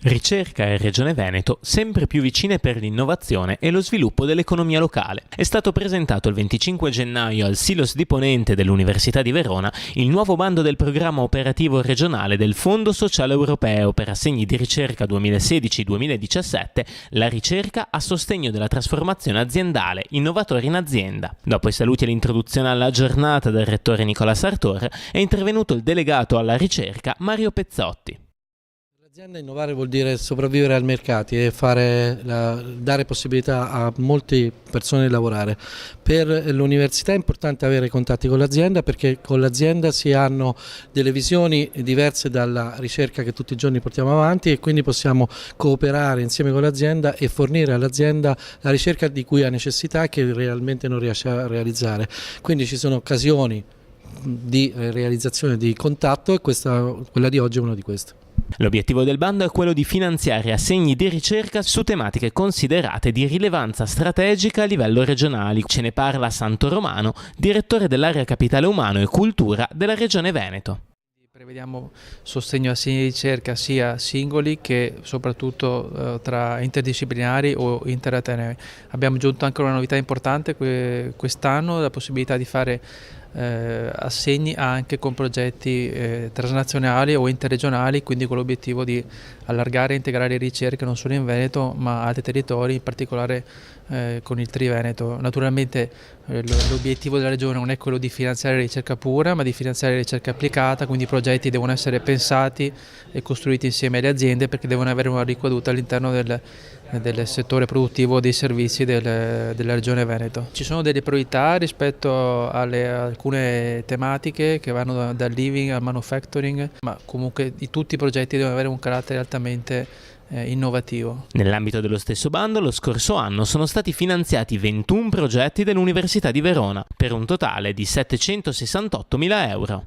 Ricerca e Regione Veneto sempre più vicine per l'innovazione e lo sviluppo dell'economia locale. È stato presentato il 25 gennaio al Silos di Ponente dell'Università di Verona il nuovo bando del programma operativo regionale del Fondo Sociale Europeo per assegni di ricerca 2016-2017, la ricerca a sostegno della trasformazione aziendale, innovatori in azienda. Dopo i saluti e l'introduzione alla giornata del rettore Nicola Sartor, è intervenuto il delegato alla ricerca Mario Pezzotti. L'azienda innovare vuol dire sopravvivere ai mercati e dare possibilità a molte persone di lavorare. Per l'università è importante avere contatti con l'azienda, perché con l'azienda si hanno delle visioni diverse dalla ricerca che tutti i giorni portiamo avanti, e quindi possiamo cooperare insieme con l'azienda e fornire all'azienda la ricerca di cui ha necessità e che realmente non riesce a realizzare. Quindi ci sono occasioni di realizzazione di contatto e quella di oggi è una di queste. L'obiettivo del bando è quello di finanziare assegni di ricerca su tematiche considerate di rilevanza strategica a livello regionale. Ce ne parla Santo Romano, direttore dell'area capitale umano e cultura della Regione Veneto. Prevediamo sostegno a assegni di ricerca sia singoli che soprattutto tra interdisciplinari o interatenei. Abbiamo aggiunto anche una novità importante quest'anno, la possibilità di fare assegni anche con progetti transnazionali o interregionali, quindi con l'obiettivo di allargare e integrare ricerche non solo in Veneto ma altri territori, in particolare con il Triveneto. Naturalmente l'obiettivo della Regione non è quello di finanziare ricerca pura, ma di finanziare ricerca applicata, quindi i progetti devono essere pensati e costruiti insieme alle aziende, perché devono avere una ricaduta all'interno del settore produttivo dei servizi della Regione Veneto. Ci sono delle priorità rispetto alle alcune tematiche che vanno dal living al manufacturing, ma comunque tutti i progetti devono avere un carattere altamente innovativo. Nell'ambito dello stesso bando, lo scorso anno sono stati finanziati 21 progetti dell'Università di Verona, per un totale di 768.000 euro.